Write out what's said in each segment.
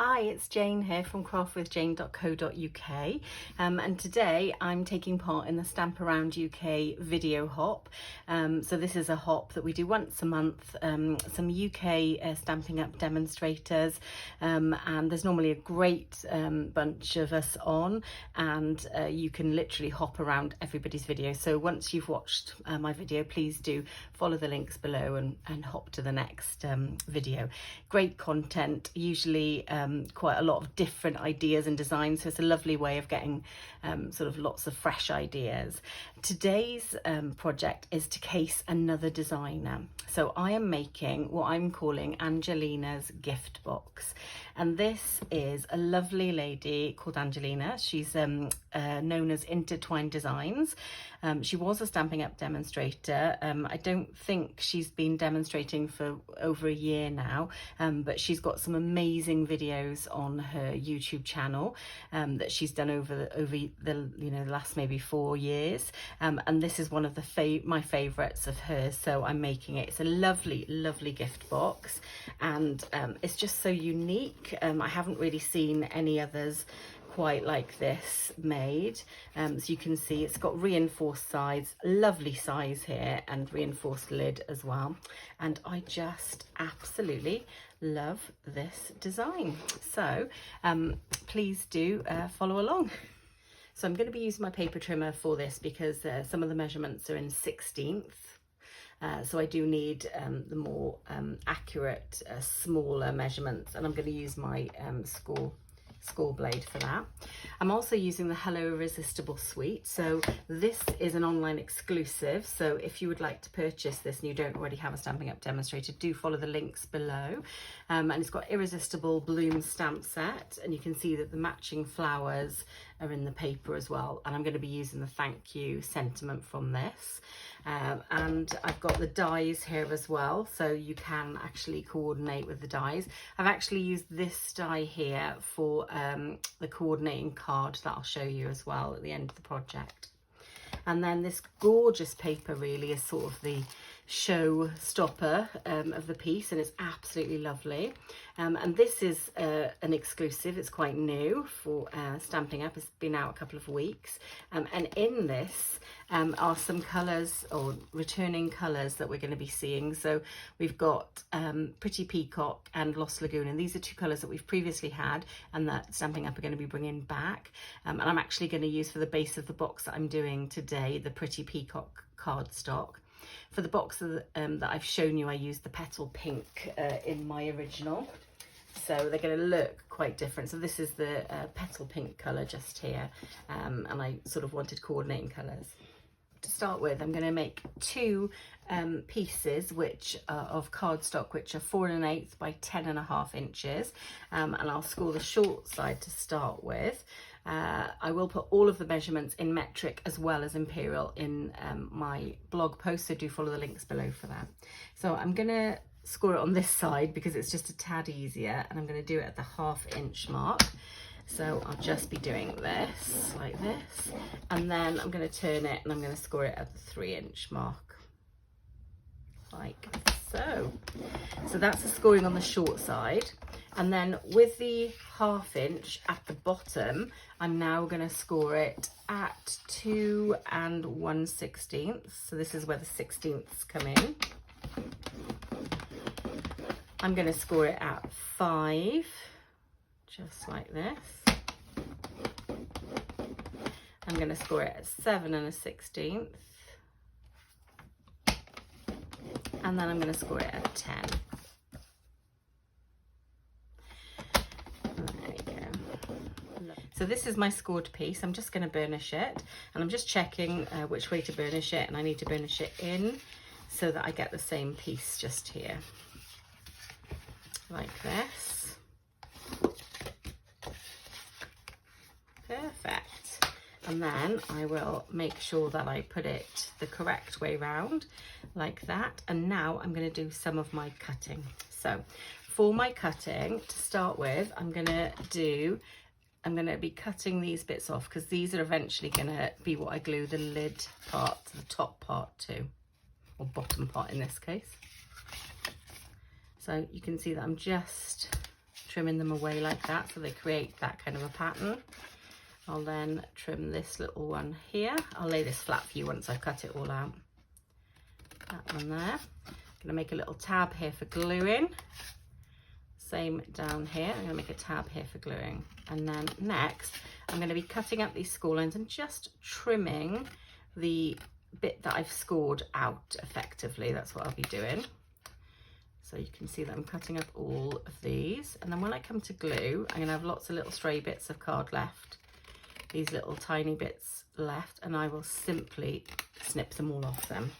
Hi, it's Jane here from craftwithjayne.co.uk and today I'm taking part in the Stamp Around UK video hop. So this is a hop that we do once a month, some UK Stampin' Up demonstrators, and there's normally a great bunch of us on, and you can literally hop around everybody's video. So once you've watched my video, please do follow the links below and hop to the next video. Great content, usually quite a lot of different ideas and designs, so it's a lovely way of getting sort of lots of fresh ideas. Today's project is to case another designer. So I am making what I'm calling Angelina's gift box, and this is a lovely lady called Angelina. She's known as Intertwined Designs. She was a Stampin' Up demonstrator. I don't think she's been demonstrating for over a year now, but she's got some amazing videos on her YouTube channel that she's done over the last maybe 4 years, and this is one of my favorites of hers, so I'm making it. It's a lovely gift box, and it's just so unique. I haven't really seen any others quite like this made. So you can see it's got reinforced sides, lovely size here, and reinforced lid as well, and I just absolutely love this design. So please do follow along. So I'm going to be using my paper trimmer for this because some of the measurements are in 16th. So I do need the more accurate, smaller measurements, and I'm going to use my score blade for that. I'm also using the Hello Irresistible suite. So this is an online exclusive, so if you would like to purchase this and you don't already have a Stampin' Up demonstrator, do follow the links below. And it's got Irresistible bloom stamp set, and you can see that the matching flowers are in the paper as well, and I'm going to be using the thank you sentiment from this. And I've got the dies here as well, so you can actually coordinate with the dies. I've actually used this die here for the coordinating card that I'll show you as well at the end of the project. And then this gorgeous paper really is sort of the show stopper of the piece, and it's absolutely lovely. And this is an exclusive. It's quite new for Stampin' Up. It's been out a couple of weeks, and in this are some colours, or returning colours, that we're going to be seeing. So we've got Pretty Peacock and Lost Lagoon, and these are two colours that we've previously had and that Stampin' Up are going to be bringing back. And I'm actually going to use for the base of the box that I'm doing today the Pretty Peacock cardstock. For the box that I've shown you, I used the Petal Pink in my original, so they're going to look quite different. So this is the Petal Pink colour just here, and I sort of wanted coordinating colours. To start with, I'm going to make two pieces which are of cardstock, which are 4 1/8 by 10.5 inches, and I'll score the short side to start with. I will put all of the measurements in metric as well as imperial in my blog post, so do follow the links below for that. So I'm going to score it on this side because it's just a tad easier, and I'm going to do it at the 1/2 inch mark. So I'll just be doing this like this, and then I'm going to turn it and I'm going to score it at the 3 inch mark like so. So that's the scoring on the short side, and then with the 1/2 inch at the bottom, I'm now going to score it at 2 1/16. So this is where the 16ths come in. I'm going to score it at 5, just like this. I'm going to score it at 7 1/16, and then I'm going to score it at 10. There we go. So this is my scored piece. I'm just going to burnish it, and I'm just checking which way to burnish it, and I need to burnish it in so that I get the same piece just here, like this. Perfect. And then I will make sure that I put it the correct way round, like that. And now I'm going to do some of my cutting. So for my cutting, to start with, I'm going to be cutting these bits off, because these are eventually going to be what I glue the lid part to the top part to, or bottom part in this case. So you can see that I'm just trimming them away like that so they create that kind of a pattern. I'll then trim this little one here. I'll lay this flat for you once I've cut it all out. That one there. I'm gonna make a little tab here for gluing. Same down here, I'm gonna make a tab here for gluing. And then next, I'm gonna be cutting up these score lines and just trimming the bit that I've scored out effectively. That's what I'll be doing. So you can see that I'm cutting up all of these. And then when I come to glue, I'm gonna have lots of little stray bits of card left. These little tiny bits left, and I will simply snip them all off them.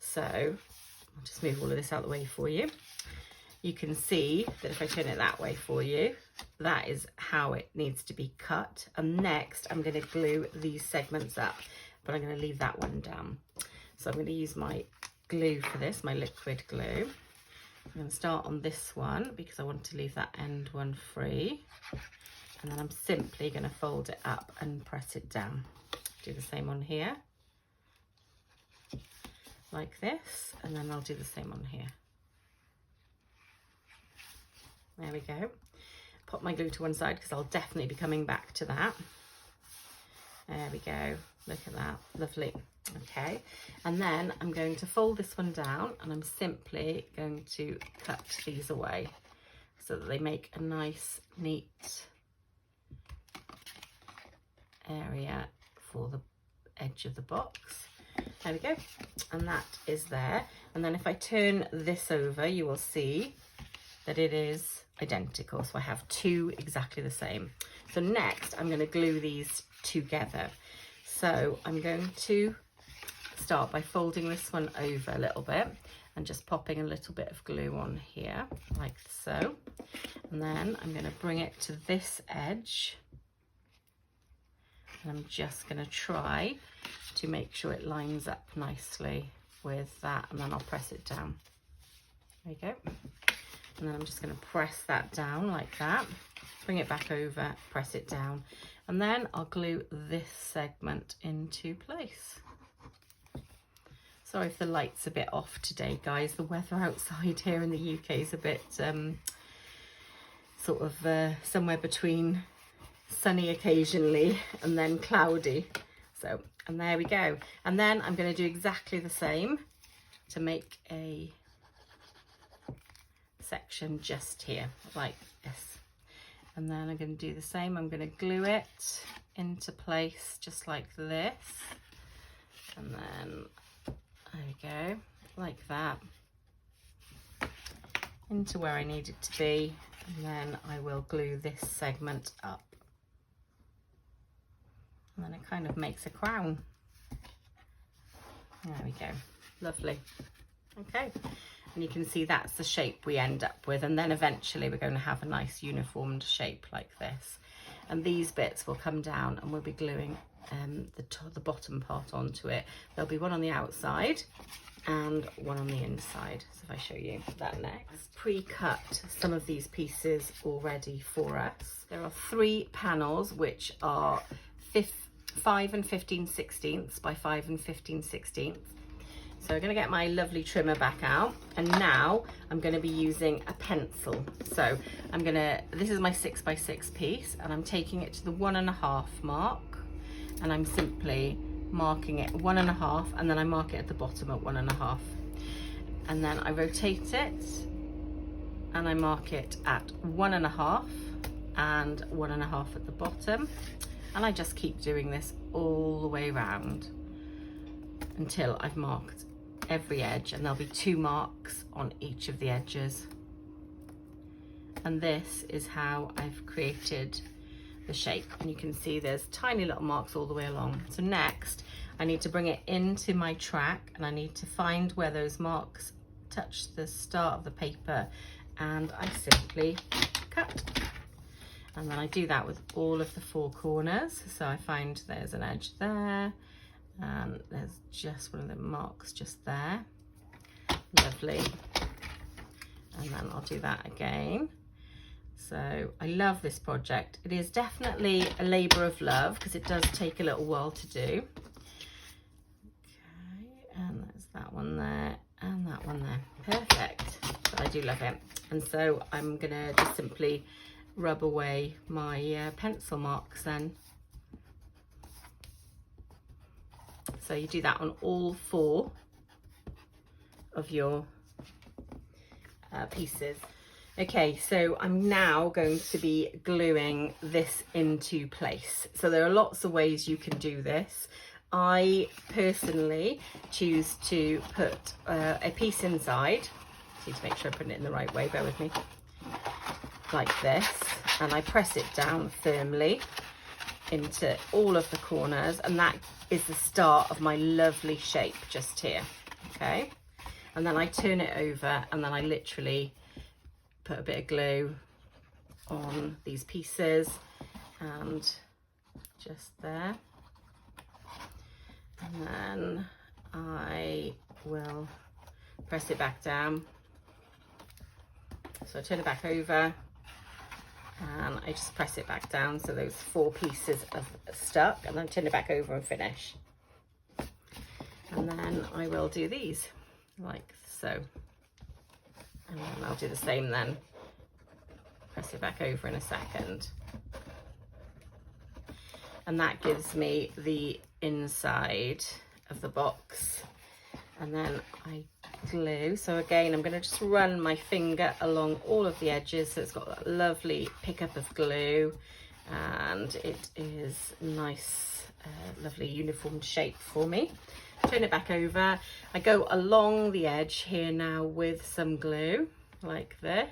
So I'll just move all of this out of the way for you. You can see that if I turn it that way for you, that is how it needs to be cut. And next I'm going to glue these segments up, but I'm going to leave that one down. So I'm going to use my glue for this, my liquid glue. I'm going to start on this one because I want to leave that end one free. And then I'm simply going to fold it up and press it down. Do the same on here, like this, and then I'll do the same on here. There we go. Pop my glue to one side because I'll definitely be coming back to that. There we go. Look at that. Lovely. Okay. And then I'm going to fold this one down and I'm simply going to cut these away so that they make a nice, neat area for the edge of the box. There we go. And that is there. And then if I turn this over, you will see that it is identical. So I have two exactly the same. So next I'm going to glue these together. So I'm going to start by folding this one over a little bit and just popping a little bit of glue on here like so. And then I'm going to bring it to this edge. And I'm just going to try to make sure it lines up nicely with that, and then I'll press it down. There you go. And then I'm just going to press that down like that, bring it back over, press it down, and then I'll glue this segment into place. Sorry if the light's a bit off today, guys. The weather outside here in the UK is a bit sort of somewhere between sunny occasionally and then cloudy. So, and there we go. And then I'm going to do exactly the same to make a section just here like this. And then I'm going to do the same. I'm going to glue it into place just like this. And then there we go, like that, into where I need it to be. And then I will glue this segment up. And then it kind of makes a crown. There we go. Lovely. Okay. And you can see that's the shape we end up with. And then eventually we're going to have a nice uniformed shape like this. And these bits will come down and we'll be gluing the bottom part onto it. There'll be one on the outside and one on the inside. So if I show you that next. Pre-cut some of these pieces already for us. There are 3 panels which are 5 and 15/16 by 5 and 15/16. So I'm going to get my lovely trimmer back out, and now I'm going to be using a pencil. So this is my 6 by 6 piece, and I'm taking it to the 1.5 mark, and I'm simply marking it 1.5, and then I mark it at the bottom at 1.5, and then I rotate it and I mark it at 1.5 and 1.5 at the bottom, and I just keep doing this all the way around until I've marked every edge, and there'll be 2 marks on each of the edges. And this is how I've created the shape, and you can see there's tiny little marks all the way along. So next I need to bring it into my track, and I need to find where those marks touch the start of the paper, and I simply cut. And then I do that with all of the 4 corners. So I find there's an edge there, and there's just one of the marks just there. Lovely. And then I'll do that again. So I love this project. It is definitely a labour of love because it does take a little while to do. Okay, and there's that one there and that one there. Perfect. But I do love it. And so I'm gonna just simply rub away my pencil marks then. So you do that on all 4 of your pieces. Okay, so I'm now going to be gluing this into place. So there are lots of ways you can do this. I personally choose to put a piece inside. I need to make sure I put it in the right way, bear with me. Like this, and I press it down firmly into all of the corners, and that is the start of my lovely shape just here. Okay, and then I turn it over, and then I literally put a bit of glue on these pieces, and just there, and then I will press it back down. So I turn it back over, and I just press it back down so those 4 pieces are stuck, and then turn it back over and finish. And then I will do these like so, and then I'll do the same then. Press it back over in a second, and that gives me the inside of the box. And then I glue. So again, I'm going to just run my finger along all of the edges so it's got that lovely pickup of glue, and it is nice, lovely uniform shape for me. Turn it back over. I go along the edge here now with some glue like this,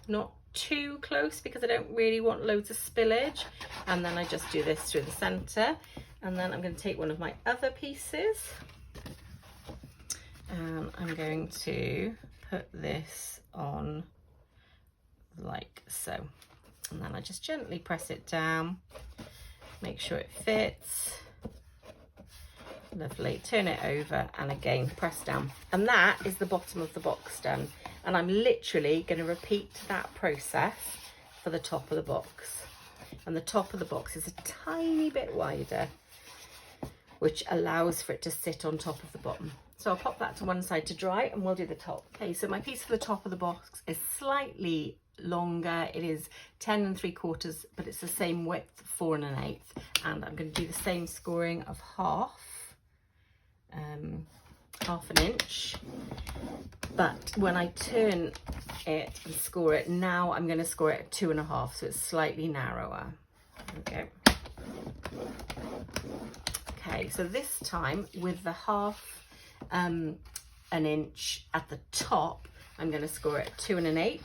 not too close because I don't really want loads of spillage, and then I just do this through the center. And then I'm going to take one of my other pieces, and I'm going to put this on like so, and then I just gently press it down, make sure it fits. Lovely. Turn it over, and again press down, and that is the bottom of the box done. And I'm literally going to repeat that process for the top of the box, and the top of the box is a tiny bit wider, which allows for it to sit on top of the bottom. So I'll pop that to one side to dry, and we'll do the top. Okay, so my piece for the top of the box is slightly longer. It is 10 3/4, but it's the same width, 4 1/8. And I'm going to do the same scoring of half an inch. But when I turn it and score it, now I'm going to score it at 2 1/2, so it's slightly narrower. Okay. Okay, so this time with the half an inch at the top, I'm going to score it at 2 1/8,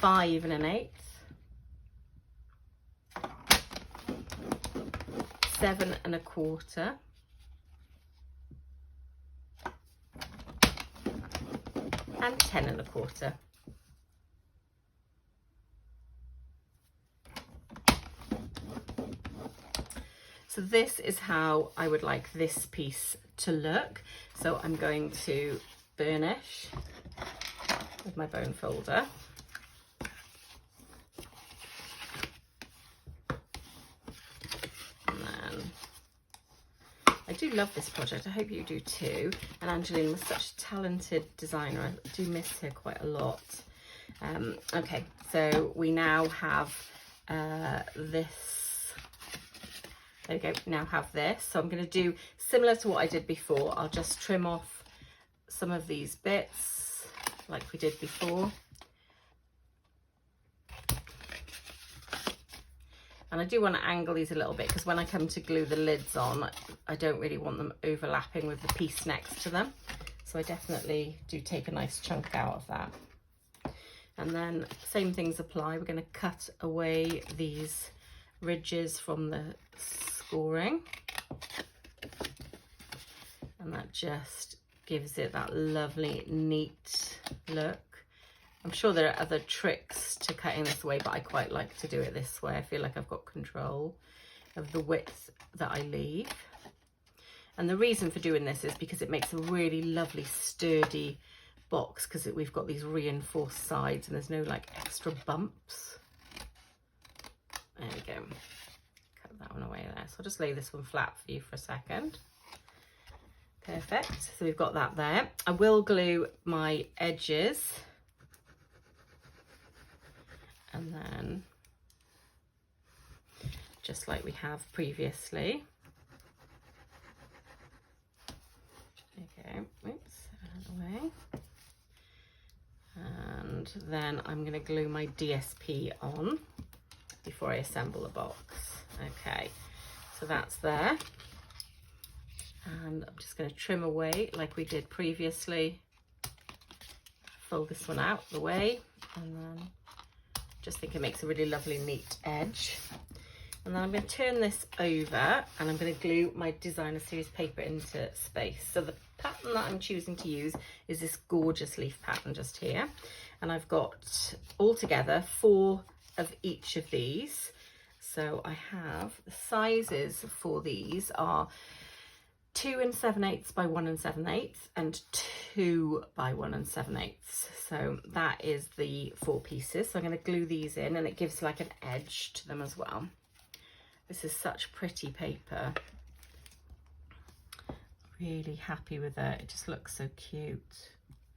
5 1/8, 7 1/4, and 10 1/4. So this is how I would like this piece to look. So I'm going to burnish with my bone folder. And then I do love this project. I hope you do too. And Angelina was such a talented designer. I do miss her quite a lot. Okay, so we now have this. There we go, now have this. So I'm going to do similar to what I did before. I'll just trim off some of these bits like we did before. And I do want to angle these a little bit because when I come to glue the lids on, I don't really want them overlapping with the piece next to them. So I definitely do take a nice chunk out of that. And then same things apply. We're going to cut away these ridges from the scoring, and that just gives it that lovely neat look. I'm sure there are other tricks to cutting this way, but I quite like to do it this way. I feel like I've got control of the width that I leave, and the reason for doing this is because it makes a really lovely sturdy box, because we've got these reinforced sides and there's no like extra bumps. There we go. Cut that one away there. So I'll just lay this one flat for you for a second. Perfect, so we've got that there. I will glue my edges, and then just like we have previously. Okay, oops, out of the way. And then I'm going to glue my DSP on before I assemble the box. Okay, so that's there. And I'm just going to trim away like we did previously. Fold this one out the way, and then just think it makes a really lovely neat edge. And then I'm going to turn this over, and I'm going to glue my designer series paper into space. So the pattern that I'm choosing to use is this gorgeous leaf pattern just here, and I've got altogether 4 of each of these. So I have the sizes for these are 2 7/8 by 1 7/8 and 2 by 1 7/8. So that is the 4 pieces. So I'm going to glue these in, and it gives like an edge to them as well. This is such pretty paper. Really happy with it. It just looks so cute.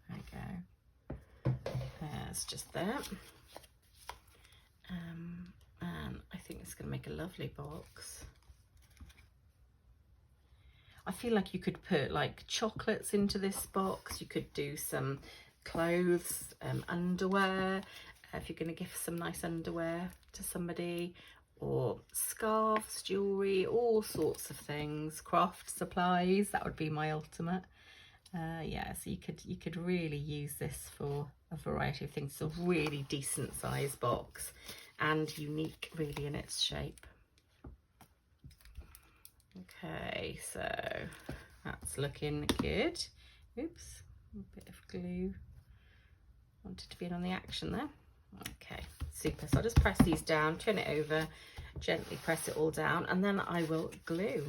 There we go. There's just that. And I think it's going to make a lovely box. I feel like you could put like chocolates into this box. You could do some clothes, underwear, if you're going to give some nice underwear to somebody, or scarves, jewelry, all sorts of things, craft supplies. That would be my ultimate. Yeah, so you could really use this for a variety of things. It's a really decent size box and unique really in its shape. Okay, so that's looking good. Oops, a bit of glue. Wanted to be in on the action there. Okay, super. So I'll just press these down, turn it over, gently press it all down, and then I will glue.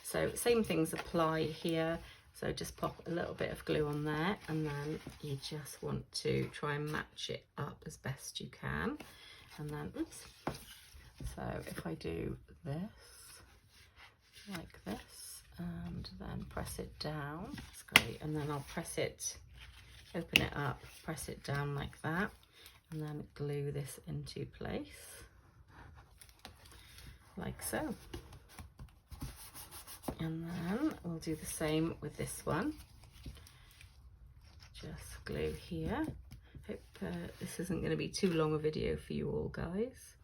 So same things apply here. So just pop a little bit of glue on there, and then you just want to try and match it up as best you can. And then, oops. So if I do this, like this, and then press it down, that's great. And then I'll press it, open it up, press it down like that, and then glue this into place, like so. And then we'll do the same with this one. Just glue here. Hope this isn't going to be too long a video for you all, guys.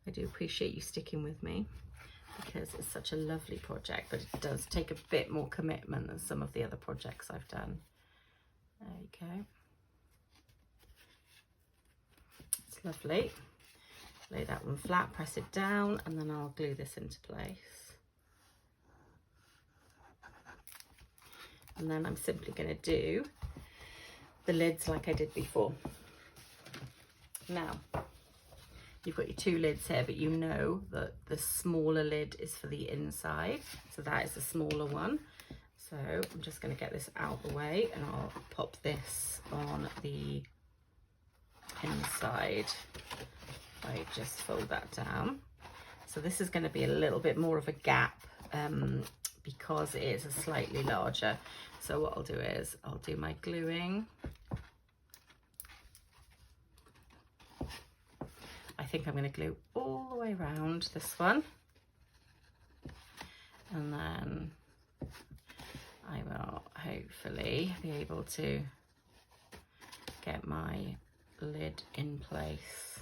I do appreciate you sticking with me because it's such a lovely project, but it does take a bit more commitment than some of the other projects I've done. There you go. It's lovely. Lay that one flat, press it down, and then I'll glue this into place. And then I'm simply going to do the lids like I did before. Now, you've got your 2 lids here, but you know that the smaller lid is for the inside. So that is the smaller one. So I'm just going to get this out the way, and I'll pop this on the inside. I just fold that down. So this is going to be a little bit more of a gap because it is a slightly larger. So what I'll do is I'll do my gluing. I think I'm going to glue all the way around this one, and then I will hopefully be able to get my lid in place.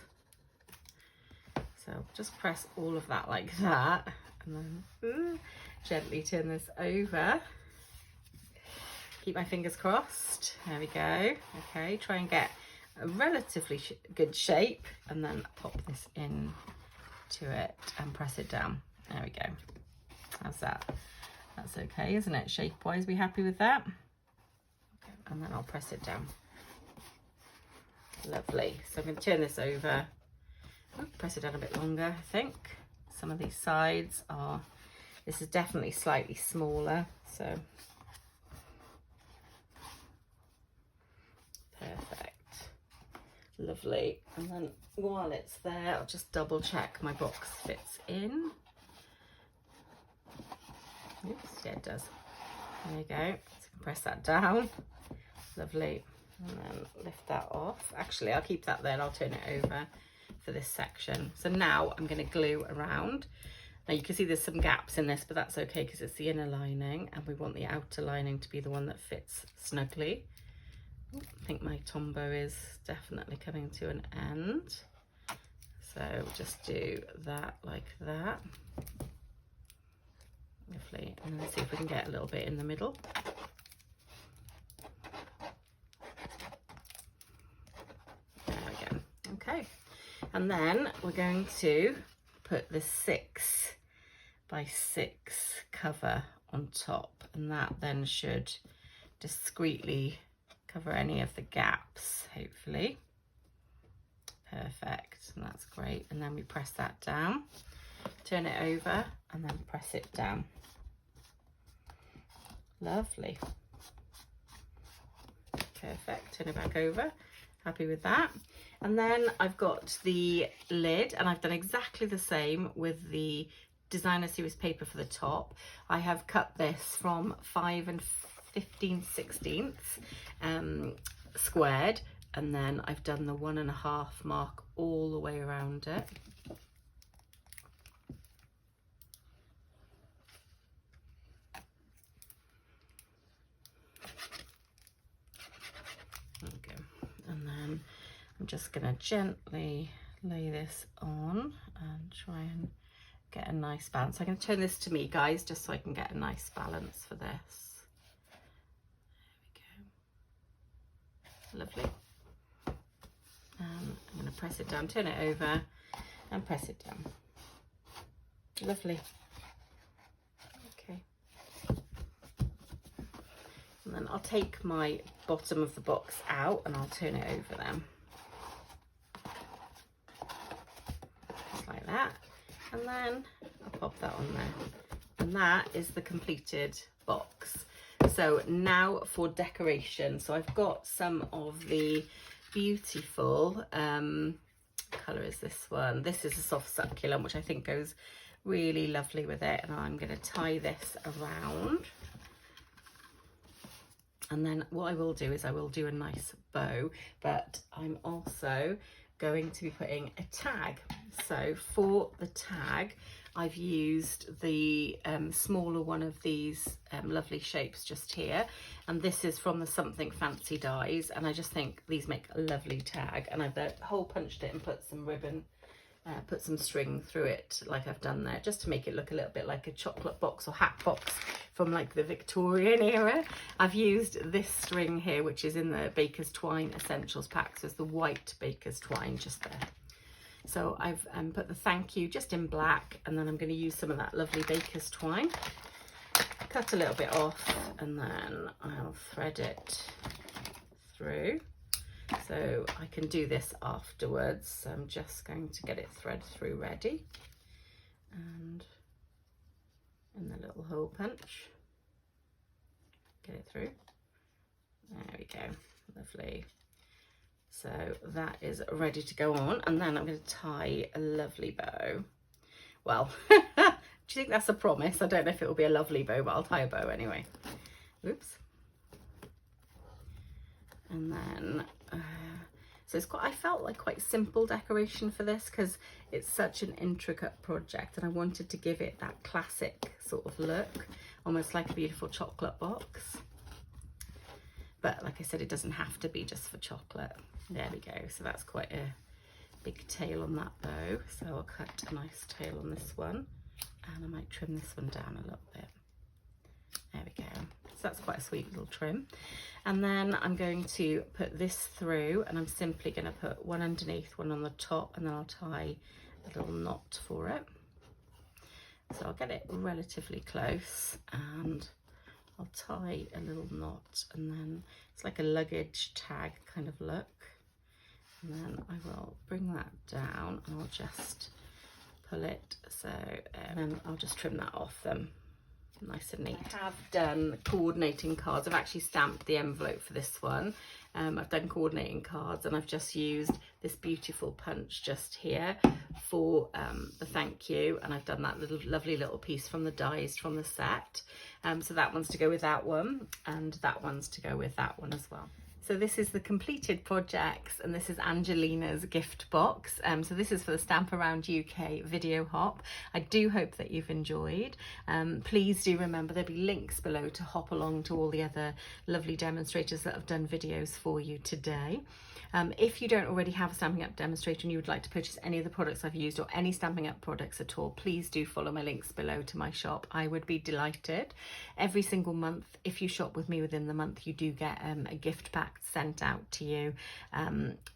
So just press all of that like that, and then gently turn this over. Keep my fingers crossed. There we go. Okay, try and get a relatively good shape, and then pop this in to it and press it down. There we go. How's that? That's okay, isn't it? Shape-wise, we happy with that? Okay, and then I'll press it down. Lovely. So I'm going to turn this over. Press it down a bit longer, I think. Some of these sides are, this is definitely slightly smaller, so perfect. Lovely. And then while it's there, I'll just double check my box fits in. Oops, yeah, it does. There you go. So press that down. Lovely. And then lift that off. Actually, I'll keep that there and I'll turn it over for this section. So now I'm going to glue around. Now you can see there's some gaps in this, but that's okay because it's the inner lining and we want the outer lining to be the one that fits snugly. I think my Tombow is definitely coming to an end. So just do that like that. Lovely. And then see if we can get a little bit in the middle. There we go. Okay. And then we're going to put the 6 by 6 cover on top, and that then should discreetly cover any of the gaps, hopefully. Perfect, and that's great. And then we press that down, turn it over, and then press it down. Lovely. Perfect, turn it back over. Happy with that. And then I've got the lid, and I've done exactly the same with the designer series paper for the top. I have cut this from 5 15/16 squared, and then I've done the 1.5 mark all the way around it. Okay, and then I'm just going to gently lay this on and try and get a nice balance. So I'm going to turn this to me, guys, just so I can get a nice balance for this. There we go. Lovely. I'm going to press it down, turn it over and press it down. Lovely. Okay. And then I'll take my bottom of the box out and I'll turn it over then. Just like that. And then I'll pop that on there. And that is the completed box. So now for decoration. So I've got some of the beautiful, colour is this one. This is a soft succulent, which I think goes really lovely with it. And I'm going to tie this around. And then what I will do is I will do a nice bow, but I'm also going to be putting a tag. So for the tag, I've used the smaller one of these lovely shapes just here, and this is from the Something Fancy dies, and I just think these make a lovely tag. And I've hole punched it and put some ribbon, put some string through it like I've done there, just to make it look a little bit like a chocolate box or hat box from like the Victorian era. I've used this string here, which is in the Baker's Twine Essentials pack, so it's the white Baker's Twine just there. So I've put the thank you just in black, and then I'm going to use some of that lovely Baker's Twine, cut a little bit off, and then I'll thread it through. So I can do this afterwards. So I'm just going to get it thread through ready, and in the little hole punch, get it through. There we go, lovely. So that is ready to go on, and then I'm going to tie a lovely bow. Well, do you think that's a promise? I don't know if it will be a lovely bow, but I'll tie a bow anyway. Oops. And then, so it's quite, I felt like quite simple decoration for this because it's such an intricate project, and I wanted to give it that classic sort of look, almost like a beautiful chocolate box. But like I said, it doesn't have to be just for chocolate. There we go. So that's quite a big tail on that bow. So I'll cut a nice tail on this one, and I might trim this one down a little bit. There we go. So that's quite a sweet little trim. And then I'm going to put this through, and I'm simply going to put one underneath, one on the top, and then I'll tie a little knot for it. So I'll get it relatively close, and I'll tie a little knot, and then it's like a luggage tag kind of look. And then I will bring that down, and I'll just pull it. So, and then I'll just trim that off then. Nice and neat. I have done coordinating cards. I've actually stamped the envelope for this one. I've done coordinating cards, and I've just used this beautiful punch just here for the thank you, and I've done that lovely little piece from the dies from the set. So that one's to go with that one, and that one's to go with that one as well. So this is the completed projects, and this is Angelina's gift box. So this is for the Stamp Around UK video hop. I do hope that you've enjoyed. Please do remember there'll be links below to hop along to all the other lovely demonstrators that have done videos for you today. If you don't already have a Stampin' Up demonstrator and you would like to purchase any of the products I've used or any Stampin' Up products at all, please do follow my links below to my shop. I would be delighted. Every single month, if you shop with me within the month, you do get a gift pack sent out to you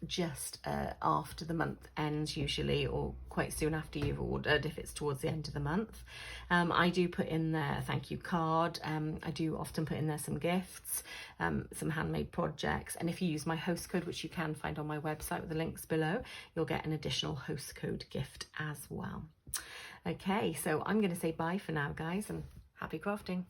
just after the month ends usually, or quite soon after you've ordered if it's towards the end of the month. I do put in there a thank you card. I do often put in there some gifts, some handmade projects, and if you use my host code, which you can find on my website with the links below, you'll get an additional host code gift as well. Okay, so I'm going to say bye for now, guys, and happy crafting.